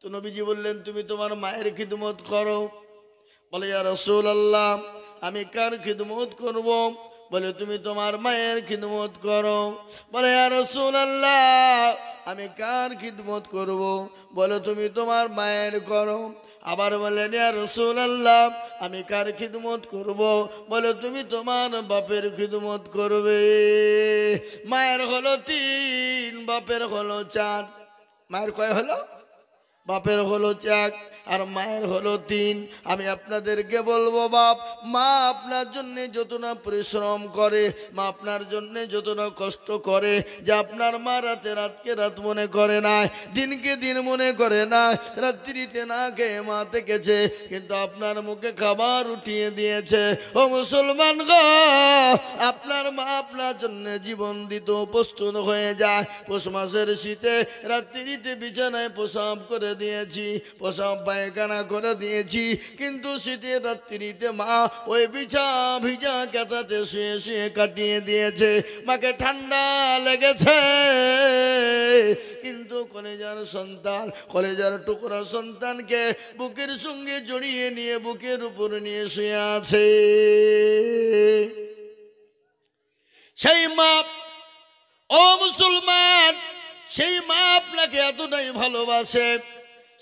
তো নবীজি বললেন, তুমি তোমার মায়ের খিদমত করো। বলে, ইয়া রাসূলুল্লাহ, আমি কার খিদমত করব? বলে, তুমি তোমার মায়ের খিদমত করো। বলে, ইয়া রাসূলুল্লাহ, আমি কার খিদমত করব? বলে, তুমি তোমার মায়ের করো। আবার বলেন, ইয়া রাসূলুল্লাহ, আমি কার খিদমত করব? বলে, তুমি তোমার বাপের খিদমত করবে। মায়ের হলো 3, বাপের হলো 4। মায়ের কয় হলো? বাপের হলো 1 আর মায়ের হলো 3। আমি আপনাদেরকে বলবো, বাপ মা আপনার জন্য যত না পরিশ্রম করে, মা আপনার জন্য যত না কষ্ট করে, যে আপনার মা রাতকে রাত মনে করে না, দিনকে দিন মনে করে না, রাত্রিতে না খেয়ে মা থেকেছে, কিন্তু আপনার মুখে খাবার উঠিয়ে দিয়েছে। ও মুসলমান গো, আপনার মা আপনার জন্য জীবন দিত প্রস্তুত হয়ে যায়। পৌষ মাসের শীতে রাত্রিতে বিছানায় প্রসাব করে দিয়েছি, প্রসাব পায়খানা করে দিয়েছি, কিন্তু শীতের রাত্রিতে মা ওই ভিজা কাঁথাতে শুয়ে শুয়ে কাটিয়ে দিয়েছে। মাকে ঠান্ডা লেগেছে, কিন্তু কলেজার সন্তান, কলেজার টুকরা সন্তানকে বুকের সঙ্গে জড়িয়ে নিয়ে বুকের উপর নিয়ে শুয়ে আছে। সেই মা, ও মুসলমান, সেই মা আপনাকে এতটাই ভালোবাসে।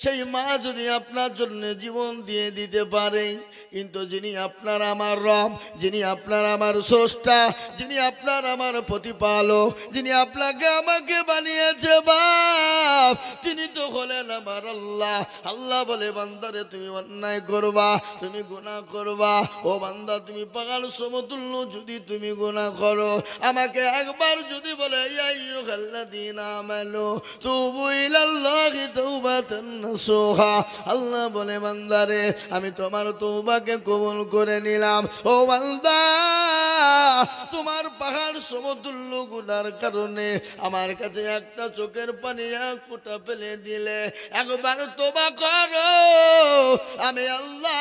সেই মা যদি আপনার জন্য জীবন দিয়ে দিতে পারে, কিন্তু যিনি আপনার আমার রব, যিনি আপনার আমার স্রষ্টা, যিনি আপনার আমার প্রতিপালক, যিনি আপনাকে আমাকে বানিয়েছে বাপ, তিনি তো হলেন আমার আল্লাহ। আল্লাহ বলে, বান্দারে তুমি অন্যায় করবা, তুমি গুনাহ করবা, ও বান্দা তুমি পাহাড় সমতুল্য যদি তুমি গুনাহ করো, আমাকে একবার যদি বলে, ইয়া আইয়ুহাল্লাযীনা আমানু তুবু ইলাল্লাহি তাওবাতান নাসুহা, আল্লাহ বলে, বান্দারে আমি তোমার তওবাকে কবুল করে নিলাম। ও বান্দা, তোমার পাহাড় সমতুল্য গুনার কারণে আমার কাছে একটা চোখের পানি এক ফোঁটা ফেলে দিলে, একবার তওবা করো, আমি আল্লাহ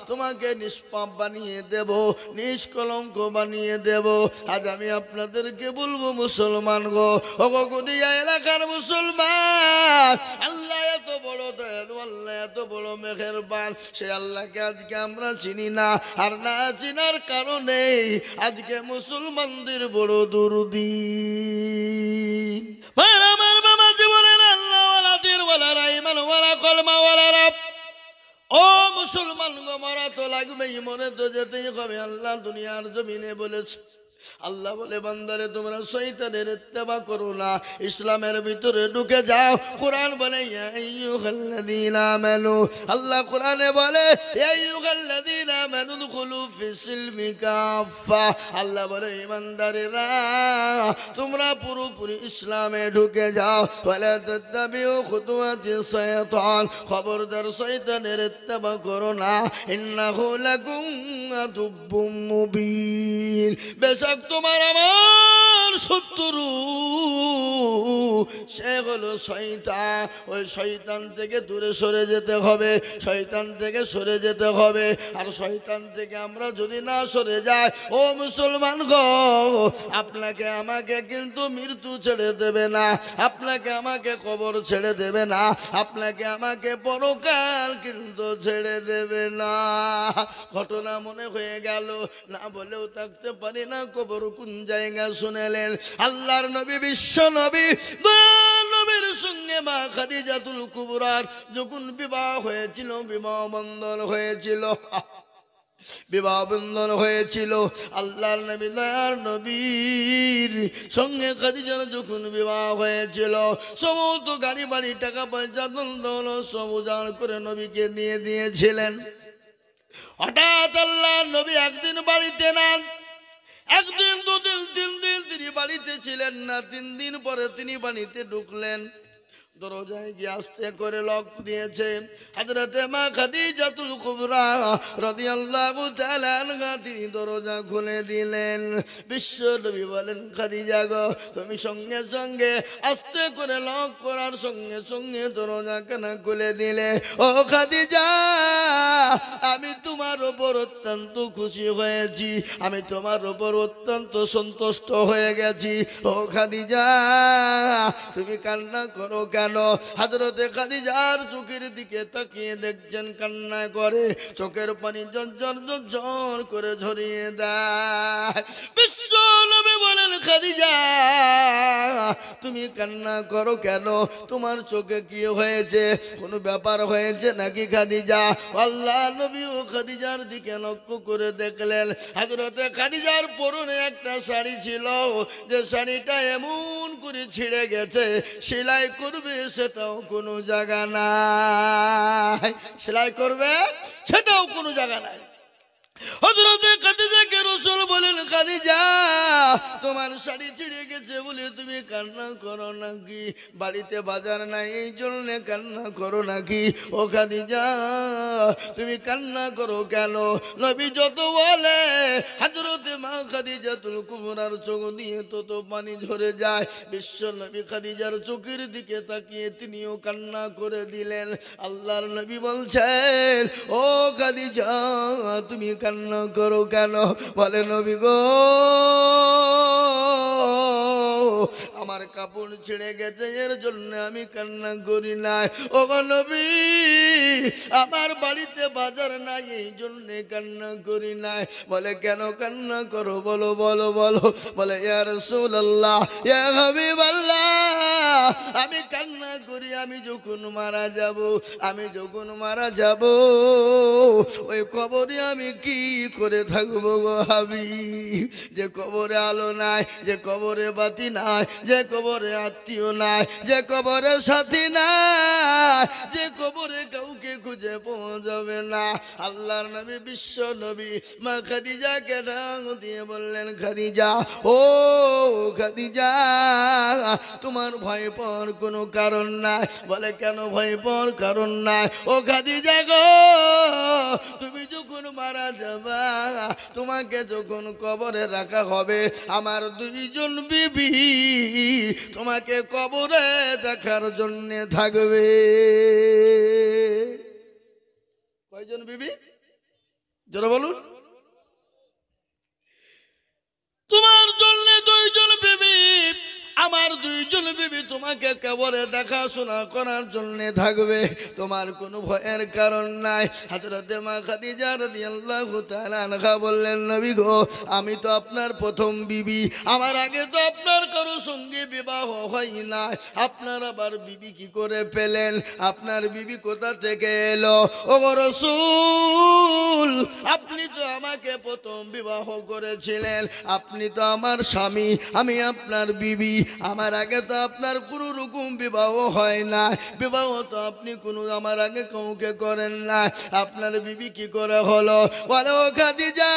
তোমাকে নিষ্পাপ বানিয়ে দেব, নিষ্কলঙ্ক বানিয়ে দেব। আজ আমি আপনাদেরকে বলবো, মুসলমান গো, ও গদিয়া এলাকার মুসলমান, আল্লাহ এত বড় দয়ালু, আল্লাহ এত বড় মেহেরবান, সে আল্লাহকে আজকে আমরা চিনি না, আর না চিনার কারণে আজকে মুসলমানদের বড় দুর্দিন। আমার বাবা জীবনের আল্লাহ ওয়ালা দিন ওয়ালা রাইমান ওয়ালা কলমা ওয়ালা রাব। ও মুসলমান গো, মারা তো লাগবেই, মনে তো যেতেই হবে। আল্লাহ দুনিয়ার জমিনে বলেছে, আল্লাহ বলে, বান্দারে তোমরা শয়তানের ইত্তেবা করো না, ইসলামের ভিতরে ঢুকে যাও। কোরআন বলে, ইয়া আইয়ুহাল্লাযীনা আমানু, আল্লাহ কোরআনে বলে, ইয়া আইয়ুহাল্লাযীনা আমানু দুখুলু ফিস-সিলমি কাফা, আল্লাহ বলে, ঈমানদারেরা তোমরা পুরোপুরি ইসলামে ঢুকে যাও। ওয়ালা তাত্তাবিউ খুতুওয়াতিস শাইতান, খবরদার শয়তানের ইত্তেবা করো না, ইন্নাহু লাকুম আদুব্বুম মুবিন, তোমার আমার শত্রু, সে হলো শয়তান। ওই শয়তান থেকে দূরে সরে যেতে হবে, শয়তান থেকে সরে যেতে হবে। আর শয়তান থেকে আমরা যদি না সরে যাই, ও মুসলমান গো, আপনাকে আমাকে কিন্তু মৃত্যু ছেড়ে দেবে না, আপনাকে আমাকে কবর ছেড়ে দেবে না, আপনাকে আমাকে পরকাল কিন্তু ছেড়ে দেবে না। ঘটনা মনে হয়ে গেল, না বলেও থাকতে পারি না, কবর কোন জায়গা শুনেলেন? আল্লাহর নবী, বিশ্ব নবী, নবীর সঙ্গে মা খাদিজাতুল কুবরার যখন বিবাহ হয়েছিল, বিবাহ বন্ধন হয়েছিল, বিবাহ বন্ধন হয়েছিল। আল্লাহর নবী, দয়ার নবীর সঙ্গে খাদিজার যখন বিবাহ হয়েছিল, সমস্ত গাড়ি বাড়ি টাকা পয়সা দৌলত সব উজাড় করে নবীকে দিয়ে দিয়েছিলেন। হঠাৎ আল্লাহর নবী একদিন বাড়িতে নেন, একদিন, দুদিন, 3 দিন তিনি বাড়িতে ছিলেন না। 3 দিন পরে তিনি বাড়িতে ঢুকলেন, দরজায় গিয়ে আস্তে করে লক দিয়েছে। হযরতে মা খাদিজাতুল কুবরা রাদিয়াল্লাহু তাআলা আনহা তিনি দরজা খুলে দিলেন। বিশ্ব নবী বলেন, খাদিজা গো, তুমি সঙ্গে সঙ্গে আস্তে করে লক করার সঙ্গে সঙ্গে দরজা কেন খুলে দিলে? ও খাদিজা, আমি তোমার উপর অত্যন্ত খুশি হয়েছি, আমি তোমার উপর অত্যন্ত সন্তুষ্ট হয়ে গেছি। ও খাদিজা, তুমি কান্না করো কেন? হযরতে খাদিজার চোখের দিকে তাকিয়ে দেখছেন কান্না করে, চোখের পানি ঝরঝর ঝরঝর করে ঝরিয়ে দেয়। বিশ্ব নবী বলেন, খাদিজা তুমি কান্না করো কেন? তোমার চোখে কি হয়েছে? কোনো ব্যাপার হয়েছে নাকি খাদিজা? আল্লাহ নবী ও খাদিজার দিকে লক্ষ্য করে দেখলেন, হযরতে খাদিজার পরনে একটা শাড়ি ছিল, যে শাড়িটা এমন করে ছিঁড়ে গেছে, সেলাই করবে সেটাও কোনো জায়গা নাই। সেলাই করবে সেটাও কোনো জায়গা নাই। হযরতে খাদিজাকে রাসূল বলেন, খাদিজা তোমার শাড়ি ছিঁড়ে গেছে বলে তুমি কান্না করো নাকি? বাড়িতে বাজার নাই এই জন্য কান্না করো নাকি? ও খাদিজা তুমি কান্না করো কেন? নবী যত বলে, হযরতে মা খাদিজাতুল কুবরার চোখ দিয়ে তত পানি ঝরে যায়। বিশ্ব নবী খাদিজার চোখের দিকে তাকিয়ে তিনিও কান্না করে দিলেন। আল্লাহর নবী বলছেন, ও খাদিজা তুমি কান্না করো কেন? বলে, নবী গো আমার কাপড় ছিঁড়ে গেছে এর জন্য আমি কান্না করি নাই। ও গো নবী আমার বাড়িতে বাজার নাই এই জন্য কান্না করি নাই। বলে, কেন কান্না করো বলো বলো বলো। বলে, ইয়া রাসূলুল্লাহ ইয়া হাবিবাল্লাহ আমি কান্না করি আমি যখন মারা যাব, আমি যখন মারা যাব ওই কবরে আমি কি করে থাকবো গো হাবিব? যে কবরে আলো নাই, যে কবরে বাতি নাই, যে কবরে আত্মীয় নাই, যে কবরে সাথী নাই, যে কবরে কাউকে খুঁজে পাওয়া যাবে না। আল্লাহর নবী বিশ্ব নবী মা খাদিজাকে ডাক দিয়ে বললেন, খাদিজা ও খাদিজা তোমার ভয় পাওয়ার কোনো কারণ নাই। বলে, কেন ভয় পাওয়ার কারণ নাই? ও খাদিজা গো তুমি যখন মারা যাবা, তোমাকে যখন কবরে রাখা হবে, আমার দুইজন বিবি তোমাকে কবরে দেখার জন্য থাকবে। কয়জন বিবি? যারা বলুন। তোমার জন্য দুইজন বিবি, আমার দুইজন বিবি তোমাকে কবরে দেখাশোনা করার জন্য থাকবে, তোমার কোনো ভয়ের কারণ নাই। হযরতে মা খাদিজা রাদিয়াল্লাহু তাআলা আনহা বললেন, নবী গো আমি তো আপনার প্রথম বিবি, আমার আগে তো আপনার কারো সঙ্গে বিবাহ হয় না, আপনার আবার বিবি কি করে পেলেন? আপনার বিবি কোথা থেকে এলো? ও রাসূল আপনি তো আমাকে প্রথম বিবাহ করেছিলেন, আপনি তো আমার স্বামী, আমি আপনার বিবি, আমার আগে তো আপনার কোনো রকম বিবাহ হয় না, বিবাহ তো আপনি কোনো আমার আগে কাউকে করেন না, আপনার বিবি কি করে হলো? বলো, খাদিজা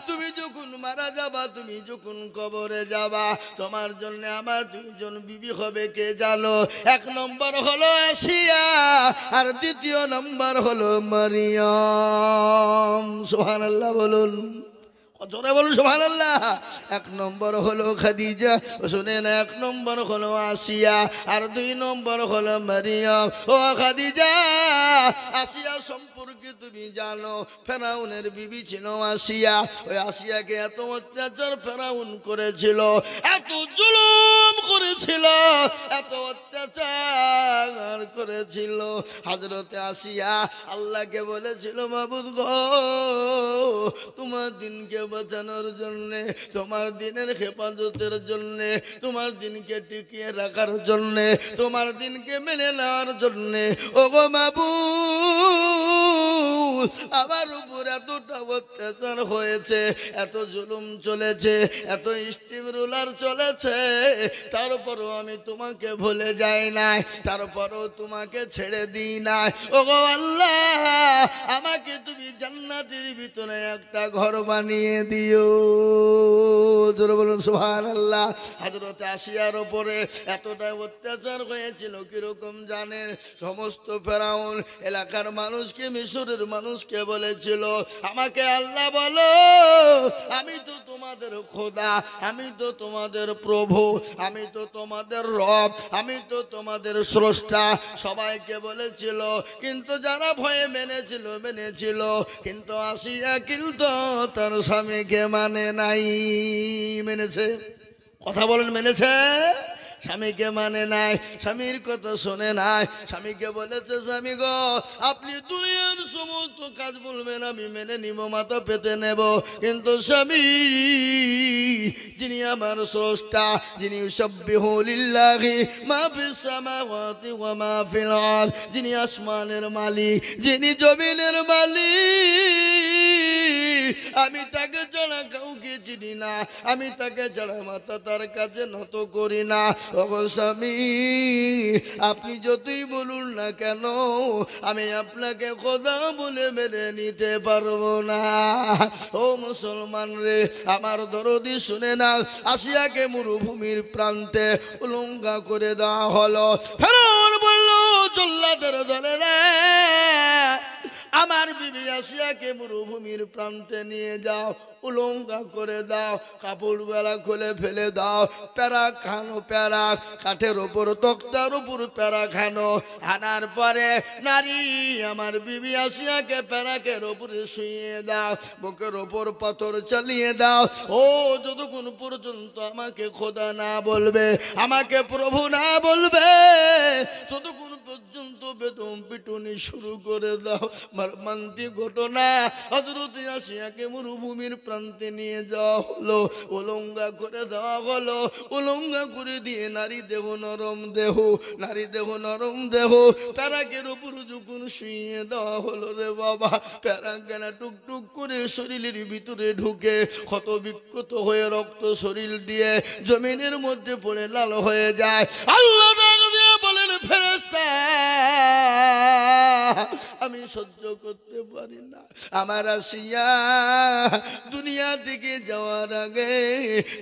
তুমি যখন মারা যাবা, তুমি যখন কবরে যাবা, তোমার জন্য আমার দুইজন বিবি হবে কে জানো? এক নম্বর হলো আসিয়া, আর দ্বিতীয় নম্বর হলো মারিয়াম। সুবহানাল্লাহ বলুন, জোরে বলুন সুবহানাল্লাহ। এক নম্বর হলো খাদিজা, শুনেন, এক নম্বর হলো আসিয়া, আর দুই নম্বর হলো মারিয়াম। ও খাদিজা আসিয়া সম্পর্কে তুমি জানো, ফেরাউনের বিবি ছিল আসিয়া। ওই আসিয়াকে এত অত্যাচার ফেরাউন করেছিল, এত জুলুম করেছিল, এত অত্যাচার করেছিল। হযরতে আসিয়া আল্লাহকে বলেছিল, মাবুদ গো তোমার দিনকে বাঁচানোর জন্যে, তোমার দিনের হেফাজতের জন্যে, তোমার দিনকে টিকিয়ে রাখার জন্যে, তোমার দিনকে মেনে নেওয়ার জন্যে, ও গো মাবুদ আমার উপর এতটা অত্যাচার হয়েছে, এত জুলুম চলেছে, এত স্টিম রুলার চলেছে, তারপরও আমি তোমাকে ভুলে যাই নাই, তারপরও তোমাকে ছেড়ে দিই নাই। ও গো আল্লাহ আমাকে তুমি জান্নাতের ভিতরে একটা ঘর বানিয়ে দিও। জোরে বলুন সুবহানাল্লাহ। হযরত আসিয়ার উপরে এতটাই অত্যাচার হয়েছিল, কিরকম জানেন? সমস্ত ফেরাউন এলাকার মানুষকে, মিশরের মানুষকে বলেছিল, বলো, আমাকে আল্লাহ বলো, আমি তো তোমাদের খোদা, আমি তো তোমাদের প্রভু, আমি তো তোমাদের রব, আমি তো তোমাদের স্রষ্টা। সবাইকে বলেছিল, কিন্তু যারা ভয়ে মেনেছিল, কিন্তু আসিয়া কিন্তু তার স্বামীকে মানে নাই। মেনেছে? কথা বলেন, মেনেছে? স্বামীকে মানে নাই, স্বামীর কথা শোনে নাই। স্বামীকে বলেছে, স্বামী গো, আপনি দুনিয়ার সমস্ত কাজ বলবেন, আমি মেনে নিব, মাথা পেতে নেব, কিন্তু স্বামী যিনি আমার স্রষ্টা, যিনি ইউসাব্বিহু লিল্লাহি মা ফিস সামাওয়াতি ওয়া মা ফিল আরদ, যিনি আসমানের মালিক, যিনি জমিনের মালিক, আমি তাকে ছাড়া কাউকে চিনি না, আমি তাকে ছাড়া মাথা তার কাছে নত করি না। ওগো স্বামী, আপনি যতই বলুন না কেন, আমি আপনাকে খোদা বলে মেনে নিতে পারবো না। ও মুসলমান রে, আমার দরদি শুনে না, আসিয়াকে মরুভূমির প্রান্তে উলঙ্গা করে দেওয়া হলো। ফেরাউন বলল, জল্লাদের দলে রে, আমার বিবি আসিয়াকে মরুভূমির প্রান্তে নিয়ে যাও, উলঙ্গা করে দাও, কাপড় বেলা খুলে ফেলে দাও, প্যারা খানো, প্যারা কাঠের ওপর, তক্তার উপর প্যারা খানো। আনার পরে নারী আমার বিবি আসিয়াকে প্যারাকের ওপরে শুইয়ে দাও, বুকের ওপর পাথর চালিয়ে দাও। ও যতক্ষণ পর্যন্ত আমাকে খোদা না বলবে, আমাকে প্রভু না বলবে, ততক্ষণ পর্যন্ত বেদম পিটুনি শুরু করে দাও। মর্মান্তিক ঘটনা, হযরত আসিয়াকে মরুভূমির প্রান্তে নিয়ে যাওয়া হলো, উলঙ্গা করে দেওয়া হলো। উলঙ্গা করে দিয়ে নারী দেহ নরম দেহ, নারী দেহ নরম দেহ, প্যারাকের উপর যখন শুইয়ে দেওয়া হলো রে বাবা, প্যারাকেরা টুকটুক করে শরীরের ভিতরে ঢুকে ক্ষত বিক্ষত হয়ে রক্ত শরীর দিয়ে জমিনের মধ্যে পড়ে লাল হয়ে যায়। আল্লাহ বলেন, ফেরেশতা, আমি সহ্য করতে পারি না, আমার আসিয়া দুনিয়া থেকে যাওয়ার আগে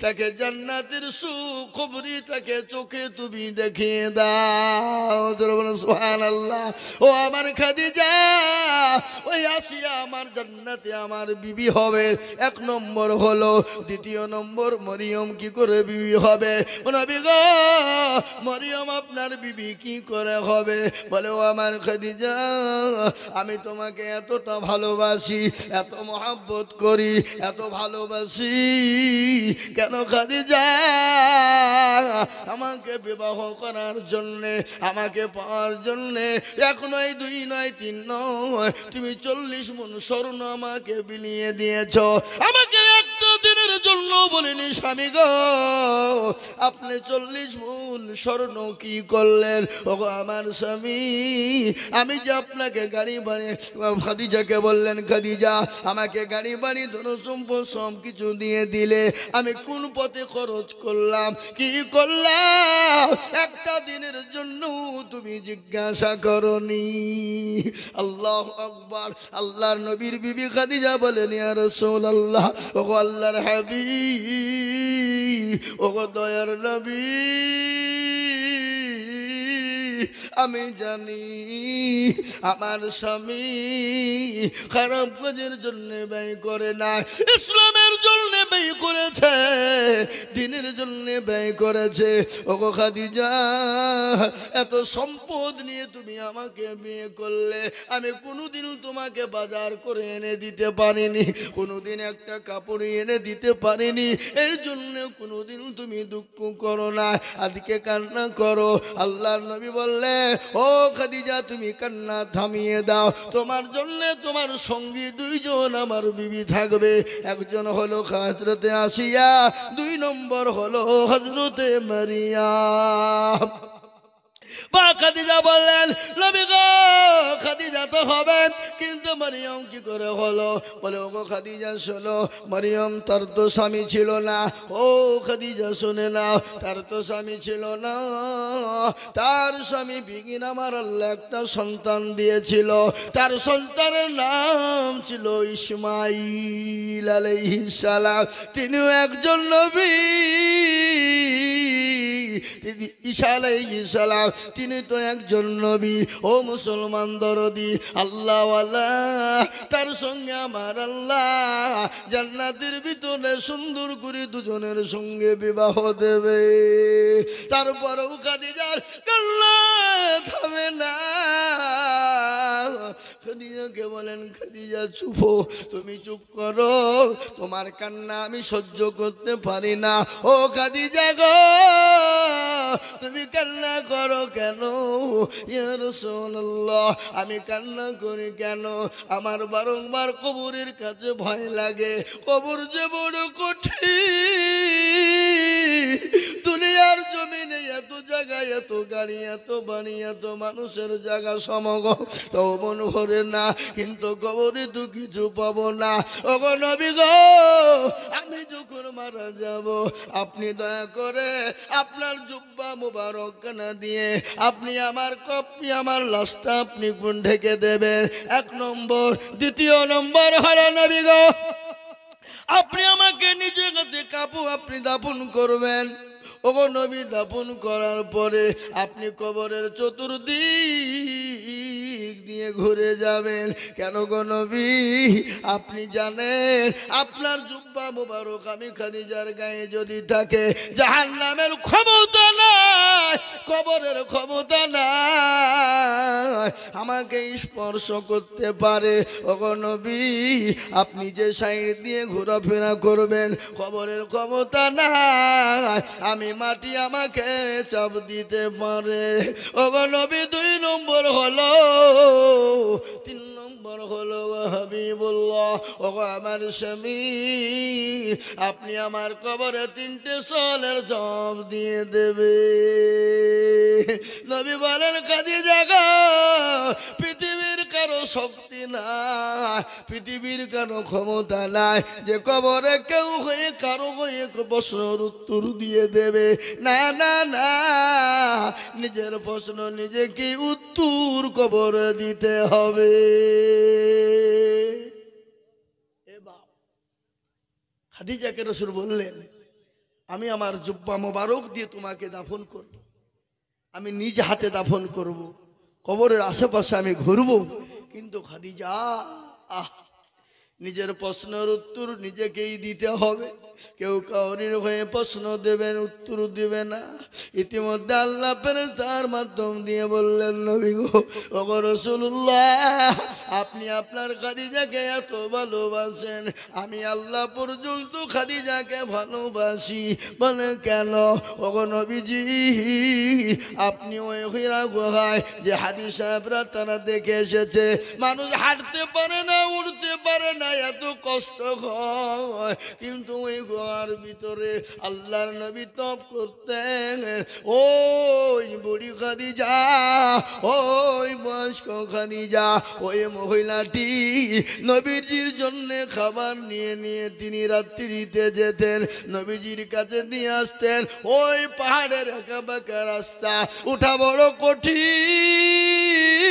তাকে জান্নাতের সুখবরি তাকে চোখে তুমি দেখিয়ে দাও। সুবহানাল্লাহ। ও আমার খাদিজা, ওই আসিয়া আমার জান্নাতে আমার বিবি হবে, এক নম্বর হলো। দ্বিতীয় নম্বর, মরিয়ম কি করে বিবি হবে? নবী গো, মরিয়ম আপনার বিবি কি করে হবে? বলে, ও আমার খাদিজা, আমি তোমাকে এতটা ভালোবাসি, এত মহব্বত করি, এত ভালোবাসি, কেন খাদিজা আমাকে বিবাহ করার জন্যে, আমাকে পাওয়ার জন্যে এক নয়, দুই নয়, তিন নয়, তুমি 40 মণ স্বর্ণ আমাকে বিলিয়ে দিয়েছ। আমাকে একটা দিনের জন্য বলিনি, স্বামী গো, আপনি 40 মণ স্বর্ণ কি করলেন? ওগো আমার স্বামী, আমি যে আপনাকে গাড়ি বাড়ি, খাদিজাকে বললেন, খাদিজা আমাকে গাড়ি বাড়ি ধন সম্পদ সব কিছু দিয়ে দিলে, আমি কোন পথে খরচ করলাম, কি করলাম, একটা দিনের জন্য তুমি জিজ্ঞাসা করনি। আল্লাহু আকবার। আল্লাহর নবীর বিবি খাদিজা বলেন, ইয়া রাসূলুল্লাহ, ওগো আল্লাহর হাবিব, ওগো দয়ার নবী, আমি জানি আমার স্বামী খারাপ কাজের জন্য ব্যয় করে না, ইসলামের জন্য ব্যয় করেছে, দিনের জন্য ব্যয় করেছে। ওগো খাদিজা, এত সম্পদ নিয়ে তুমি আমাকে বিয়ে করলে, আমি কোনোদিনও তোমাকে বাজার করে এনে দিতে পারিনি, কোনোদিন একটা কাপড় এনে দিতে পারিনি, এর জন্য কোনোদিনও তুমি দুঃখ করো না, আজকে কান্না করো। আল্লাহর নবী বললে, ও খাদিজা, তুমি কান্না থামিয়ে দাও, তোমার জন্য তোমার সঙ্গী দুইজন আমার বিবি থাকবে, একজন হলো হযরতে আসিয়া, 2 নম্বর হলো হযরতে মারিয়াম। খাদিজা বললেন, নবী গো, খাদিজা তো হবে, কিন্তু মরিয়ম কি করে হলো? বলে, ওগো খাদিজা শোনো, মরিয়ম তার তো স্বামী ছিল না। ও খাদিজা শুনে নাও, তার তো স্বামী ছিল না, তার স্বামী বিগিন আমার আল্লাহ একটা সন্তান দিয়েছিল, তার সন্তানের নাম ছিল ইসমাঈল আলাইহিস সালাম, তিনিও একজন নবী। ঈসা আলাইহিস সালাম তিনি তো একজন নবী। ও মুসলমান দরদি আল্লাহওয়ালা, তার সঙ্গে আমার আল্লাহ জান্নাতের ভিতরে সুন্দর করে দুজনের সঙ্গে বিবাহ দেবে। তারপরেও খাদিজার কান্না থামে না। খাদিজাকে বলেন, খাদিজা চুপ, তুমি চুপ করো, তোমার কান্না আমি সহ্য করতে পারি না। ও খাদিজা গো, তুমি কান্না করো কেন? ইয়া রাসূলুল্লাহ, আমি কান্না করি কেন? আমার বারংবার কবরের কাছে ভয় লাগে। কবর যে বড় কঠিন, দুনিয়ার জমিনে এত জায়গায় এত গাড়ি এত বাড়ি এত মানুষের জায়গা সমাগম, তো মন ভরে না, কিন্তু কবরে তো কিছু পাবো না। ওগো নবী গো, আমি যখন মারা যাব, আপনি দয়া করে আপনার জুব্বা মুবারক কানা দিয়ে আপনি আমার লাশটা আপনি ঢেকে দেবেন, এক নম্বর। দ্বিতীয় নম্বর হলো নবী গো, আপনি আমাকে নিজে হাতে আপনি দাফন করবেন। ওগো নবী, দাফন করার পরে আপনি কবরের চতুর্দিক দিয়ে ঘুরে যাবেন। কেন গো নবী? আপনি জানেন আপনার জুব্বা মুবারক আমি খাদিজার গায়ে যদি থাকে, জাহান্নামের ক্ষমতা নাই, কবরের ক্ষমতা নাই আমাকে স্পর্শ করতে পারে। ওগো নবী, আপনি যে সাইড দিয়ে ঘোরাফেরা করবেন, কবরের ক্ষমতা নাই, আমি মাটি আমাকে চাপ দিতে পারে। ওগো নবী, 2 নম্বর হলো, 3 নম্বর হলো হাবিবুল্লাহ, ওগো আমার স্বামী, আপনি আমার কবরে 3টে সওয়ালের জবাব দিয়ে দেবে। নবী বলেন, খাদিজা গো, পৃথিবীর কারো শক্তি নাই, পৃথিবীর কারো ক্ষমতা নাই যে কবরে কেউ হয়ে কারো হয়ে প্রশ্নের উত্তর দিয়ে দেবে। না না না, নিজের প্রশ্ন নিজেকে উত্তর কবরে দিতে হবে। খাদিজাকে রাসূল বললেন, আমি আমার জুব্বা মোবারক দিয়ে তোমাকে দাফন করব, আমি নিজ হাতে দাফন করব, কবরের আশেপাশে আমি ঘুরব। কিন্তু খাদিজা, নিজের প্রশ্নের উত্তর নিজেকেই দিতে হবে, কেউ কাউরির হয়ে প্রশ্ন দেবেন, উত্তর দেবে না। ইতিমধ্যে আল্লাহ ফেরেশতার মাধ্যম দিয়ে বললেন, নবী গো, ওগো রাসূলুল্লাহ, আপনি আপনার খাদিজাকে এত ভালোবাসেন, আমি আল্লাহ পর্যন্ত খাদিজাকে ভালোবাসি। বলে কেন? ওগো নবীজি, আপনি ওই হীরা গুহায় যে হাদী সাহেবরা তারা দেখে এসেছে, মানুষ হাঁটতে পারে না, উঠতে পারে না, এত কষ্ট হয়, কিন্তু ওই গুহার ভিতরে আল্লাহর নবী তপ করতেন। ওই বুড়ি খাদিজা, ওই বয়স্ক খাদিজা, ওই মহিলাটি নবীজির জন্য খাবার নিয়ে নিয়ে তিনি রাত্রিতে যেতেন, নবীজির কাছে দিয়ে আসতেন। ওই পাহাড়ের একা বাঁকা রাস্তা, উঠা বড়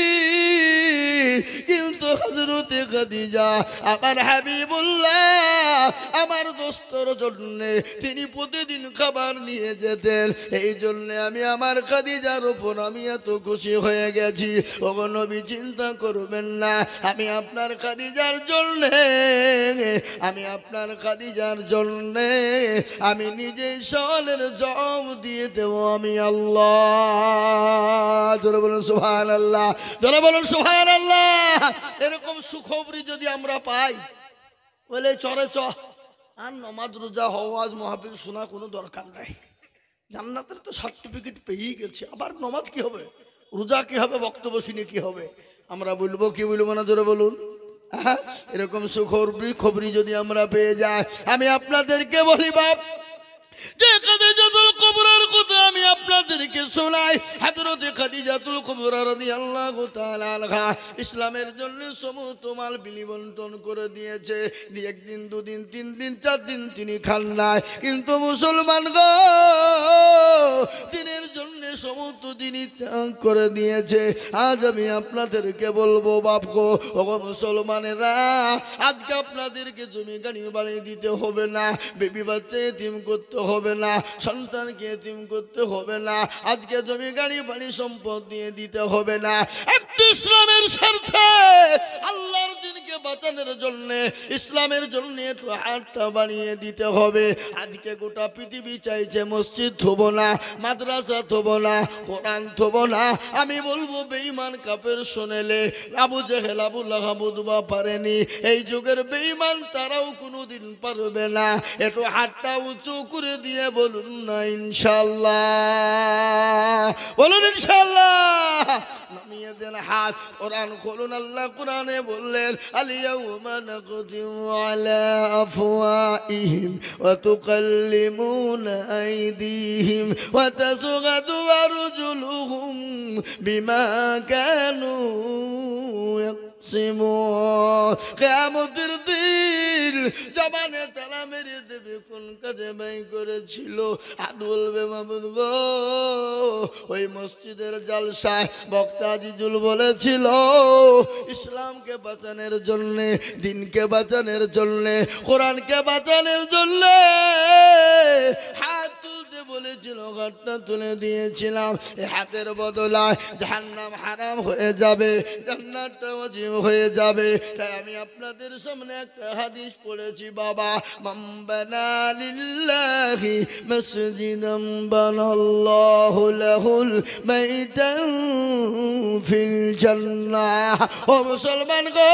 কঠিন, কিন্তু হযরতে খাদিজা আমার হাবিবুল্লাহ আমার দোস্তর জন্য তিনি প্রতিদিন খাবার নিয়ে যেতেন। এই জন্য আমি আমার খাদিজার উপর আমি এত খুশি হয়ে গেছি। ওগো নবী, চিন্তা করবেন না, আমি আপনার খাদিজার জন্য, আমি আপনার খাদিজার জন্য আমি নিজেই সওয়ালের জবাব দিয়ে দেব, আমি আল্লাহ। জোরে বলুন সুবহানাল্লাহ, জোরে বলুন সুবহানাল্লাহ। এরকম সুখবরি যদি আমরা পাই, বলে চরে চ, আর নমাজ রোজা হওয়াজ মাহফিল শোনা কোনো দরকার নাই, জান্নাতের তো সার্টিফিকেট পেয়েই গেছে, আবার নমাজ কি হবে, রোজা কি হবে, বক্তব্য শুনে কি হবে? আমরা বলবো কি বলবো না? জোরে বলুন। এরকম সুখবরি যদি আমরা পেয়ে যাই, আমি আপনাদেরকে বলি বাপ, যে খাদিজাতুল কুবরার কথা আমি আপনাদেরকে শোনাই। হযরতে খাদিজাতুল কুবরা রাদিয়াল্লাহু তাআলা আনহা ইসলামের জন্য সমস্ত মাল বিলিবন্টন করে দিয়েছে। একদিন, 2 দিন, 3 দিন, 4 দিন তিনি খান নাই, কিন্তু মুসলমান গো, দিনের জন্য সমস্ত দিনই ত্যাগ করে দিয়েছে। আজ আমি আপনাদেরকে বলবো বাপ গো, ওগো মুসলমানেরা, আজকে আপনাদেরকে জমি গাড়ি বানিয়ে দিতে হবে না, বেবি বাচ্চা এতিম করতে হবে না, সন্তান সন্তানকে এতিম করতে হবে না, আজকে জমি গাড়ি বাড়ি সম্পদ দিয়ে দিতে হবে না। একটু ইসলামের স্বার্থে আল্লাহর দিনকে বাঁচানোর জন্য, ইসলামের জন্য একটু হাতটা বাড়িয়ে দিতে হবে। আজকে গোটা পৃথিবী চাইছে মসজিদ থব না, মাদ্রাসা থব না, কোরআন থব না। আমি বলবো বেঈমান কাফের শোনেলে আবু জেহেল আবু লাহাব দুবা পারেনি, এই যুগের বেঈমান তারাও কোনোদিন পারবে না। একটু হাতটা উঁচু করে দিয়ে বলুন না ইনশাআল্লাহ, বলুন ইনশাআল্লাহ। নামিয়ে দেন হাত, কোরআন খুলুন। আল্লাহ কোরআনে বললেন আল-ইয়াওমা নাখতিমু আলা আফওয়াহিহিম ওয়া তুকাল্লিমুনা আইদিহিম ওয়া তাশহাদু আরজুলুহুম বিমা কানু কিয়ামতের দিন জবানে তালা মেরে দেবে কোন কাজে ব্যয় করেছিল। হাত বলবে মাবুদ গো, ওই মসজিদের জালসায় বক্তা আজিজুল বলেছিল ইসলামকে বাঁচানোর জন্যে, দিনকে বাঁচানোর জন্যে, কোরআনকে বাঁচানোর জন্যে হাত তুলতে বলেছিল, হাতটা তুলে দিয়েছিলাম। এই হাতের বদলায় জাহান্নাম হারাম হয়ে যাবে, জান্নাতটা ওয়াজিব হয়ে যাবে। তাই আমি আপনাদের সামনে একটা হাদিস পড়েছি, বাবা মান বানা লিল্লাহি মাসজিদান বানাল্লাহু লাহুল বাইতান ফিল জান্নাহ। ও মুসলমান গো,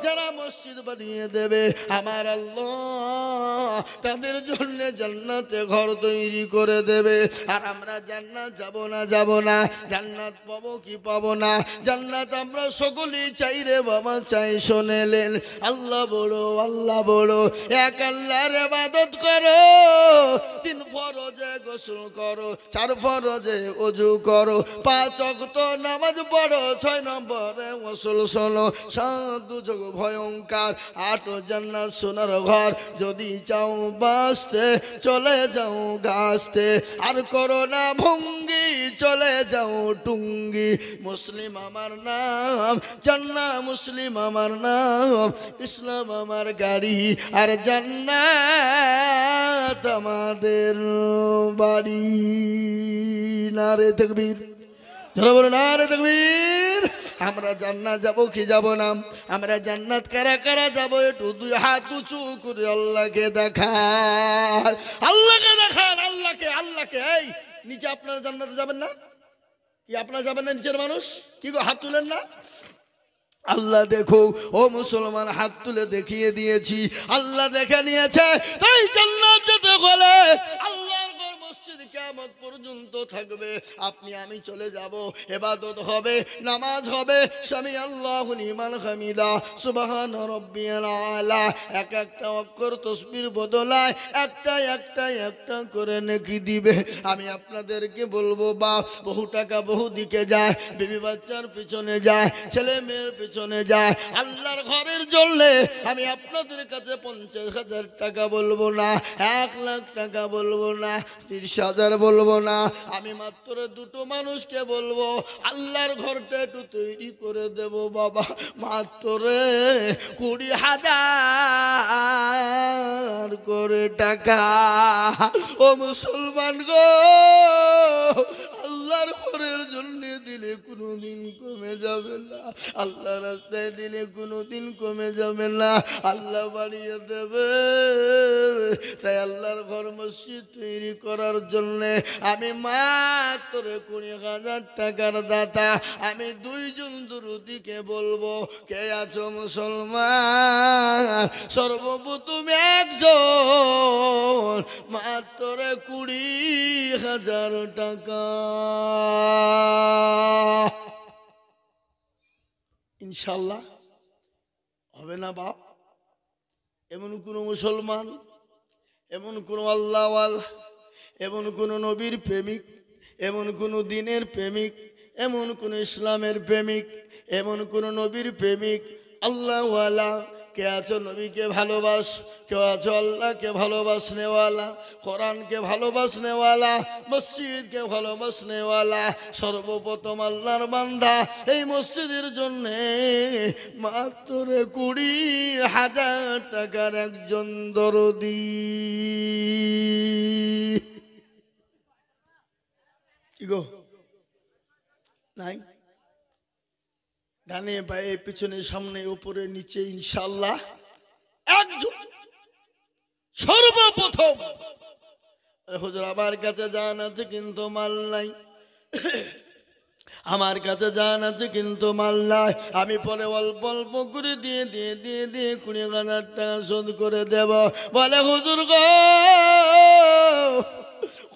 যারা মসজিদ বানিয়ে দেবে আমার আল্লাহ তাদের জন্য জান্নাতে ঘর তৈরি করে দেবে। আর আমরা জান্নাত যাব না, যাব না, জান্নাত পাবো কি পাবো না, জান্নাত আমরা সকলেই চাই রে বাবা, চাই। শোনেলেন আল্লাহ বড়, আল্লাহ বড়। এক আল্লাহর ইবাদত করো, 3 ফরজে গোসল করো, 4 ফরজে ওযু করো, 5 ওয়াক্ত নামাজ পড়ো, 6 নম্বরে গোসল শোনো, 7 দুজক ভয়ঙ্কর, 8 জান্নাত সোনার ঘর। যদি চাও বাঁচতে চলে যাও গাছতে, আর করো না ভঙ্গি চলে যাও টুঙ্গি। মুসলিম আমার নাম, জান্নাত মুসলিম আমার নাম, ইসলাম আমার গাড়ি, আর জান্নাত আমাদের বাড়ি। নারে তাকবীর, যারা বলো নারে তাকবীর। আমরা জান্নাত যাব কি যাব না? আমরা জান্নাত কারা কারা যাব? একটু 2 হাত উঁচু করে আল্লাহকে দেখান, আল্লাহকে দেখান, আল্লাহকে, আল্লাহকে। এই নিচে আপনারা জান্নাতে যাবেন না কি? আপনারা যাবেন না নিচের মানুষ? কি গো হাত তুলেন না? আল্লাহ দেখো ও মুসলমান, হাত তুলে দেখিয়ে দিয়েছি, আল্লাহ দেখে নিয়েছে। তাই জান্নাত যেতে হলে আল্লাহর ঘর মসজিদ কিয়ামত পর্যন্ত থাকবে। আপনি আমি চলে যাব, ইবাদত হবে, নামাজ হবে, সামি আল্লাহু লিমান হামিদা, সুবহান রাব্বিয়াল আলা। এক একটা অক্ষর তাসবির বদলায় একটা একটা একটা করে নেকি দিবে। আমি আপনাদেরকে বলবো, বাপ বহু টাকা বহু দিকে যায়, বিবি বাচ্চার পিছনে যায়, ছেলে মেয়ের পিছনে যায়, আল্লাহর ঘরের জন্য আমি আপনাদের কাছে 50,000 টাকা বলবো না, 1 লাখ টাকা বলবো না, 30,000 বলবো না। আমি মাত্র 2টো মানুষকে বলবো আল্লাহর ঘরটা একটু তৈরি করে দেব বাবা, মাত্র 20,000 করে টাকা। ও মুসলমান গো, আল্লাহর ঘরের জন্য দিলে কোনোদিন কমে যাবে না, আল্লাহ রাস্তায় দিলে কোনোদিন কমে যাবে না, আল্লাহ বাড়িয়ে দেবে। তাই আল্লাহর ঘর মসজিদ তৈরি করার জন্য আমি মাত্র 20,000 টাকার দাতা। আমি 2 জন দুরুদিকে বলবো, কে আছো মুসলমান? সর্বপ্রথম একজন, মাত্র 20,000 টাকা। ইনশাল্লাহ হবে না বাপ? এমন কোন মুসলমান, এমন কোন আল্লাহওয়াল, এমন কোন নবীর প্রেমিক, এমন কোন দিনের প্রেমিক, এমন কোন ইসলামের প্রেমিক, এমন কোন নবীর প্রেমিক আল্লাহওয়ালা কে আছো? নবীকে ভালোবাস, কেউ আছো আল্লাহকে ভালোবাসনেওয়ালা, কোরআনকে ভালোবাসনেওয়ালা, মসজিদকে ভালোবাসনেওয়ালা। সর্বপ্রথম আল্লাহর বান্দা এই মসজিদের জন্যে মাত্র 20,000 টাকার একজন দরদি। কি গো নাই? ডানে বায়ে পিছনে সামনে উপরে নিচে ইনশাআল্লাহ একজন সর্বপ্রথম। হুজুর আমার কাছে জান আছে কিন্তু মাল নাই, আমার কাছে জান আছে কিন্তু মাল নাই, আমি পরে অল্প অল্প করে দিয়ে 20,000 টাকা শোধ করে দেব। বলে হুজুর গো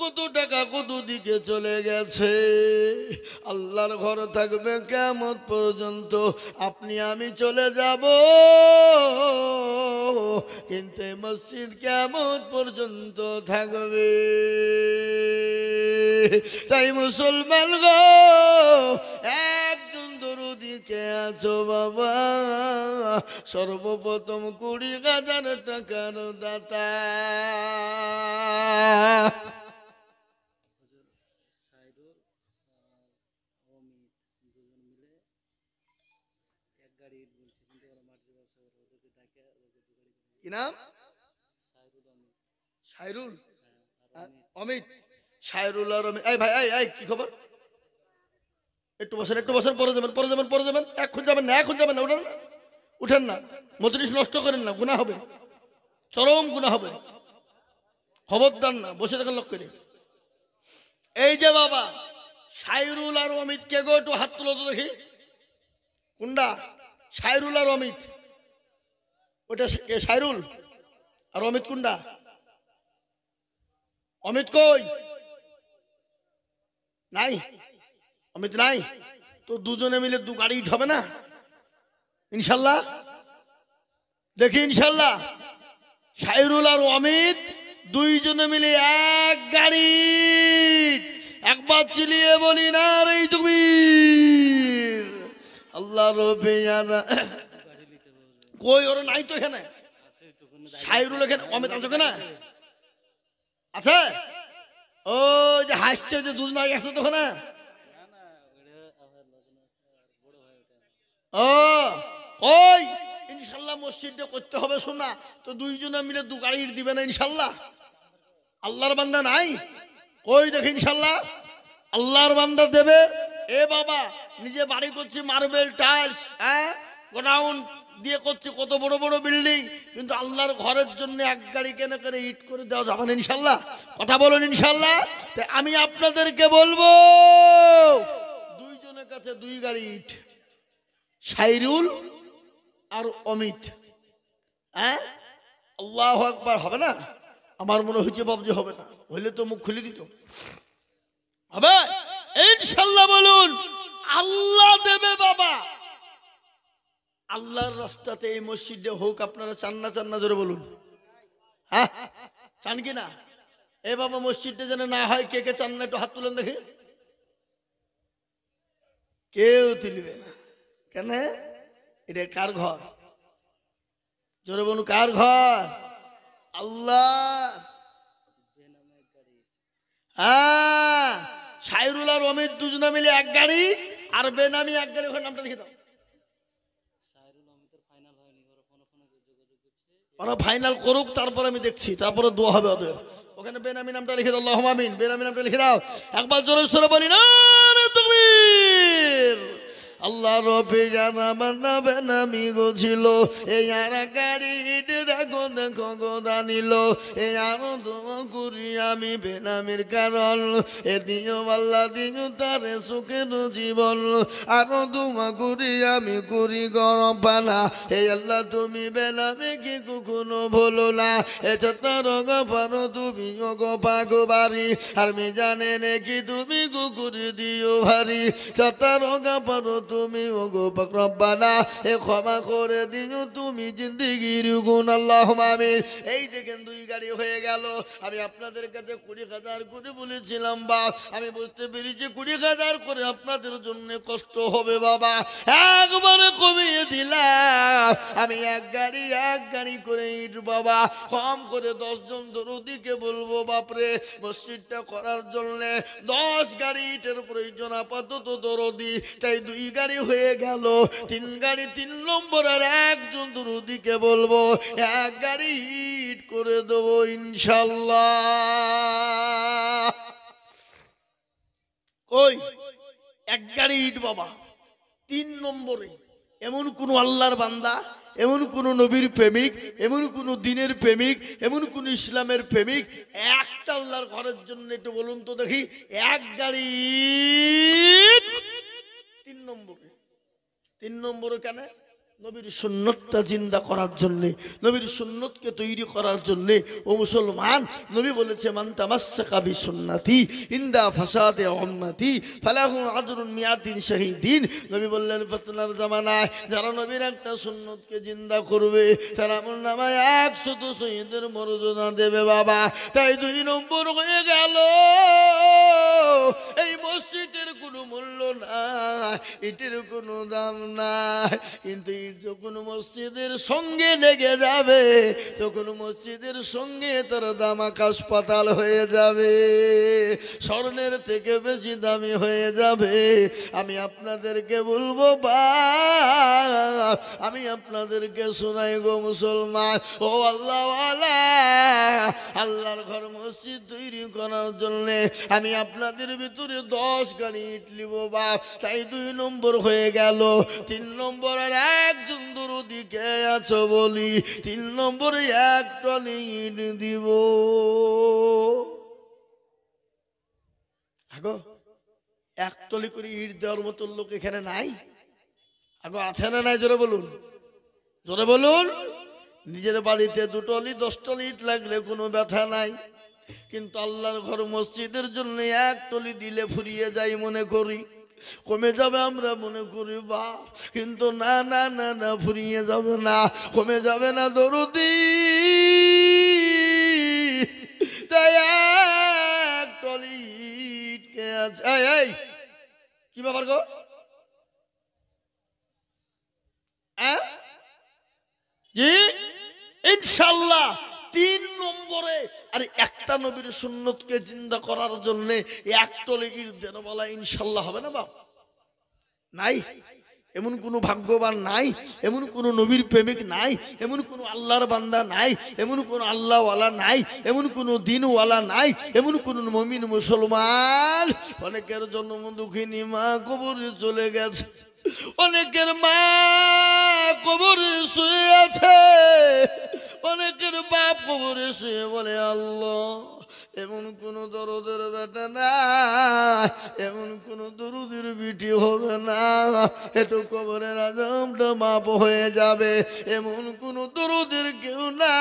কত টাকা কত দিকে চলে গেছে, আল্লাহর ঘর থাকবে কিয়ামত পর্যন্ত, আপনি আমি চলে যাব কিন্তু এই মসজিদ কিয়ামত পর্যন্ত থাকবে। তাই মুসলমান গো একজন দরুদি কে আছো বাবা, সর্বপ্রথম 20,000 টাকার দাতা। কি নাম? সাইরুল অমিত, সাইরুল আর অমিত। এই ভাই এই কি খবর? একটু বসেন, পরে যাবেন, এখন যাবেন না, উঠেন না, মজলিস নষ্ট করেন না, গুনাহ হবে, চরম গুনাহ হবে, খবরদার না, বসে থাকেন লোক করে। এই যে বাবা সাইরুল আর অমিত কে গো, একটু হাত তুলো তো দেখি। কোনটা? সাইরুল আর অমিত, ওটা সাইরুল আর অমিত কোনটা? অমিত কই? নাই, অমিত নাই তো দুজনে মিলে 2 গাড়ি হবে না ইনশাল্লাহ? দেখি ইনশাল্লাহ সাইরুল আর অমিত 2 জনে মিলে 1 গাড়ি। একবার চিলিয়ে বলি না রে তুমির আল্লাহ রবে জানা। কই ওরা নাই তো এখানে, সাইরুল এখানে, অমিত আছে না? আছে ও যে হাসছে যে দুধ নাই আসছে তো না। ও ওই ইনশাল্লাহ মসজিদটা করতে হবে শোনা, তো 2 জনে মিলে 2 গাড়ি দিবে না ইনশাল্লাহ? আল্লাহর বান্দা নাই কই দেখি ইনশাল্লাহ আল্লাহর বান্দা দেবে। এ বাবা নিজে বাড়ি করছি মার্বেল টাইলস, হ্যাঁ গোডাউন দিয়ে করছি, কত বড় বড় বিল্ডিং, কিন্তু আল্লাহর ঘরের জন্য 1 গাড়ি কেন করে ইট করে দেওয়া যাবে না ইনশাল্লাহ? কথা বলুন ইনশাল্লাহ। তাই আমি আপনাদেরকে বলবো 2 জনের কাছে 2 গাড়ি ইট, সাইরুল আর অমিত। হ্যাঁ আল্লাহু আকবার। হবে না? আমার মনে হচ্ছে বাবজি হবে না, হইলে তো মুখ খুলে দিত। হবে ইনশাল্লাহ। বলুন আল্লাহ দেবে বাবা, আল্লাহর রাস্তাতে এই মসজিদে হোক। আপনারা চান না জোরে বলুন, হ্যাঁ চান কি না? এ বাবা মসজিদটা যেন না হয়, কে কে চান না একটু হাত তুলেন দেখি। কেউ তুলবে না কেন? এটা কার ঘর? জোরে বলুন কার ঘর? আল্লাহ। হ্যাঁ সাইরুল আর অমিত 2 জনে মিলে 1 গাড়ি, আর বেনামি 1 গাড়ি। ওখানে নামটা লিখে দাও। ওরা ফাইনাল করুক, তারপর আমি দেখছি, তারপরে দোয়া হবে ওদের। ওখানে বেনামি নামটা লিখে দাও, আল্লাহুম্মা আমিন। বেনামি নামটা লিখে দাও। একবার জোরে সরে বলি না তাকবীর। আল্লাহ রবে জানা বান্দা বেনামি গছিল, এই আর গাড়ি দেখো গো দানিল, এই আরো দোয়া করি আমি বেনামির কারণ, এ দিও আল্লাহ দিও তারে সুখের জীবন, আরো দোয়া করি আমি করি গরম পানা, এই আল্লাহ তুমি বেনামি কি কখনো ভুলো না, এ চত্বর পারো তুমি গো পাগো বাড়ি, আর মি জানে নাকি তুমি কুকুরি দিও ভারী, চত্বর পারো তুমি ওগো রব্বানা, এ ক্ষমা করে দিও তুমি জিন্দেগির গুণ। আল্লাহুম্মা আমিন। এই দেখেন 2 গাড়ি হয়ে গেল। আমি আপনাদের কাছে 20,000 করে বলেছিলাম বা আমি বুঝতে পেরেছি 20,000 করে আপনাদের জন্য কষ্ট হবে বাবা, একবারে কমিয়ে দিলাম। আমি 1 গাড়ি করে ইট বাবা, কম করে 10 জন দরদিকে বলবো বাপরে মসজিদটা করার জন্য 10 গাড়ি ইটের প্রয়োজন আপাতত দরদি। তাই 2 গাড়ি হয়ে গেল, 3 গাড়ি, 3 নম্বর আর 1 জন দরদিকে বলবো 1 গাড়ি ইট করে দেবো ইনশাল্লাহ। কই এক গাড়ি ইট বাবা। 3 নম্বরে এমন কোন আল্লাহর বান্দা, এমন কোন নবীর প্রেমিক, এমন কোন দিনের প্রেমিক, এমন কোন ইসলামের প্রেমিক একটা আল্লাহর ঘরের জন্য একটু বলুন তো দেখি, এক গাড়ি ইট 3 নম্বরে। 3 নম্বরে কেন? নবীর সুন্নতটা জিন্দা করার জন্যে, নবীর সুন্নতকে তৈরি করার জন্যে। ও মুসলমান, নবী বলেছে মান তামাসসাকা বিসুন্নতি ইনদা ফাসাদে উম্মতি ফালাহু আজরুন মিয়াতিন শাহীদিন। নবী বললেন ফিতনার জামানায় যারা নবীর একটা সুন্নতকে জিন্দা করবে তারা আমলনামায় 100 শহীদের মর্যাদা দেবে বাবা। তাই 2 নম্বর হয়ে গেল এই মসজিদের কোনো মূল্য নাই, ইটের কোনো দাম নাই, কিন্তু যখন মসজিদের সঙ্গে লেগে যাবে তখন মসজিদের সঙ্গে তার দাম আকাশ পাতাল হয়ে যাবে, স্বর্ণের থেকে বেশি দামি হয়ে যাবে। আমি আপনাদেরকে বলবো আমি আপনাদেরকে শোনাই গো মুসলমান, ও আল্লাহওয়ালা, আল্লাহর ঘর মসজিদ তৈরি করার জন্য আমি আপনাদের ভিতরে 10 গাড়ি ইট লিব বাপ। তাই 2 নম্বর হয়ে গেল। 3 নম্বরের একজন দরদি কে আছো বলি, 3 নম্বরে 1 টলি ইট দিব। আগো 1 টলি করে ইট দেওয়ার মতো লোক এখানে নাই? আগো আছে না নাই? জোরে বলুন, জোরে বলুন। নিজের বাড়িতে 2 টলি 10 টলি ইট লাগলে কোনো ব্যথা নাই, কিন্তু আল্লাহর ঘর মসজিদের জন্য 1 টলি দিলে ফুরিয়ে যাই মনে করি, কমে যাবে আমরা মনে করি বাপ, কিন্তু না না না না, ফুরিয়ে যাবে না, কমে যাবে না দরদি। তাই 1 টলি ইট কে আছে? এই কি ব্যাপার গো? জি ইনশাআল্লাহ 3 নম্বরে। আর একটা নবীর সুন্নতকে জিন্দা করার জন্য 1 টলি ইট দেন বলা ইনশাআল্লাহ হবে না বাপ? নাই, এমন কোনো ভাগ্যবান নাই, এমন কোনো নবীর প্রেমিক নাই, এমন কোনো আল্লাহর বান্দা নাই, এমন কোনো আল্লাহওয়ালা নাই, এমন কোনো দিনওয়ালা নাই, এমন কোনো মুমিন মুসলমান। অনেকের জন্ম দুঃখিনী মা কবরে চলে গেছে, অনেকের মা কবরে শুয়ে আছে, অনেকের বাপ কবরে শুয়ে বলে আল্লাহ এমন কোন দরদের বেটা না, এমন কোন দরুদের বিটি হবে না একটু কবরের আযাবটা মাপ হয়ে যাবে, এমন কোন দরুদের কেউ না,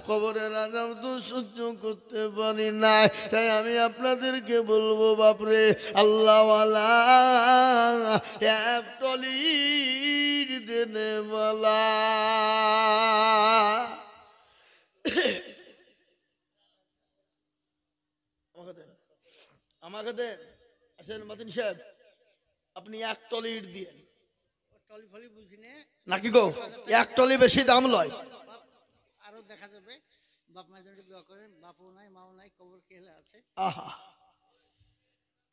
কবরের আযাব তো সহ্য করতে পারি না। তাই আমি আপনাদেরকে বলবো বাপরে, আল্লাহওয়ালা 1 টলি দেনে বলা। আমাকে দেন, আসেন মাতিন সাহেব, আপনি 1 টলি ইট দিয়েন নাকি গো? 1 টলি বেশি দাম লয়। আরো দেখা যাবে বাপ মায়ের জন্য দোয়া করেন, বাপও নাই মাও নাই, কবর কেলে আছে। আহা,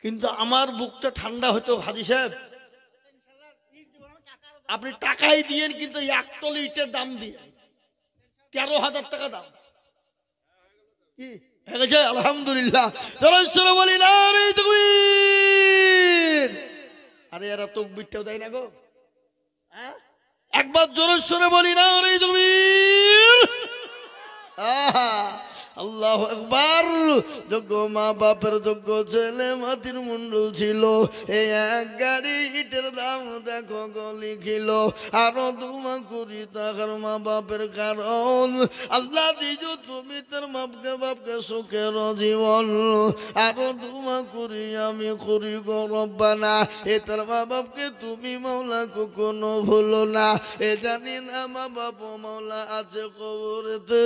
কিন্তু আমার বুকটা ঠান্ডা হতো হাজী সাহেব, আপনি টাকাই দিয়েন কিন্তু 1 টলি ইটের দাম দিয়ে 13,000 টাকা দাম। কি হয়ে গেছে? আলহামদুলিল্লাহ। বলি না রে তাকবীর। আরে এরা তাকবীরটাও দেয় না গো, হ্যাঁ? একবার জোরে সরে বলি না রে তাকবীর। আল্লাহু আকবার। যোগ্য মা বাপের যোগ্য ছেলে মাটির মুন্ডল ছিল, এই 1 গাড়ি ইটের দাম দেখো গলি খিল। আরো 2 কোটি টাকার মা বাপের কারণ আল্লাহ দিজো তুমি তার বাপকে সুখের জীবন। আরো 2 কোটি আমি করি গো রব্বানা, এ তার মা বাপকে তুমি মাওলা কখনো ভুলো না। এ জানি না মা বাপ মাওলা আছে কবরেতে,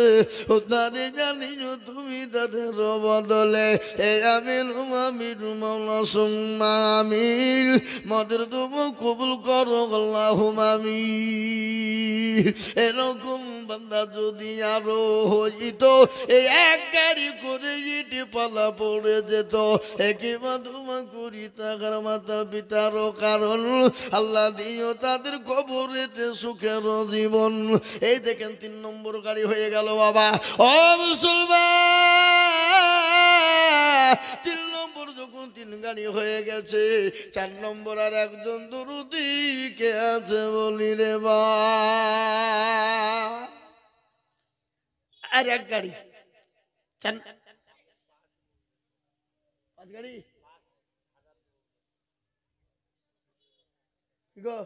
ও তারে জানি তুমি তাদের বদলে। এ আমিন আমিন মাওলা সুম্মা আমিন, মদের তুমি কবুল করো আল্লাহুম্মা আমিন। এরকম বান্দা যদি আরো হইত, এই 1 গাড়ি করে ইট পালা পড়ে যেত। একিমা 2 কোটি টাকার মাতা পিতার কারণ আল্লাহ দিও তাদের কবরেতে সুখের জীবন। এই দেখেন 3 নম্বর গাড়ি হয়ে গেল বাবা। ও মুসলমান, 3 নম্বর যখন 3 গাড়ি গাড়ি হয়ে গেছে। 4 নম্বর আর একজন দুরুদি কে আছে বলি রে বা, আর এক গাড়ি 5 গাড়ি কি গো,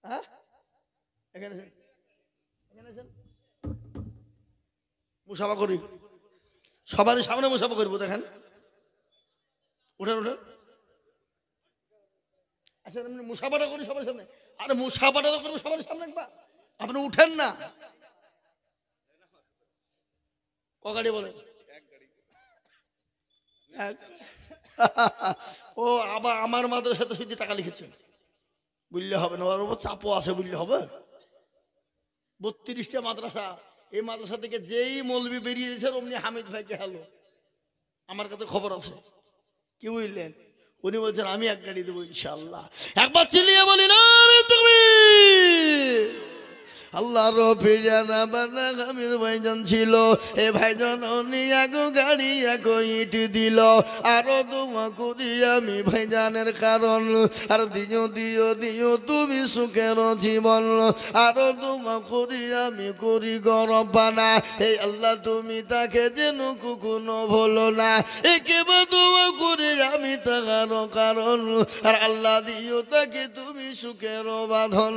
হ্যাঁ এখানে মুসাফা করি, সবার সামনে মুসাফা করবো, দেখেন উঠেন উঠেন, আচ্ছা মুসাফাটা করি সবার সামনে, আরে মুসাফাটা করবো সবার সামনে, একবার আপনি উঠেন না, ক গাড়ি বলেন, ও আবার আমার মাদ্রাসাতে শুধু টাকা লিখেছে বুঝলে হবে না, ওর উপর চাপও আছে বুঝলে হবে। 32টা মাদ্রাসা, এই মাদ্রাসা থেকে যেই মৌলবি বেরিয়ে দিয়েছে অমনি হামিদ ভাইকে হ্যালো, আমার কাছে খবর আছে, কি বুঝলেন, উনি বলছেন আমি এক গাড়ি দেবো ইনশাআল্লাহ, একবার চিল্লিয়ে বলি না তুমি আল্লাহ রফি জানা বান্দা হামিদ ভাইজান ছিল, এ ভাইজান উনি এক গাড়ি এক ইট দিল, আরো দোয়া করি আমি ভাইজানের কারণ, আর দিও দিও দিও তুমি সুখের জীবন, আরো দোয়া করি আমি করি গরবানা, এই আল্লাহ তুমি তাকে যেন কখনো ভুলো না, একেবারে দোয়া করি আমি তার কারণ, আর আল্লাহ দিও তাকে তুমি সুখের বাঁধন,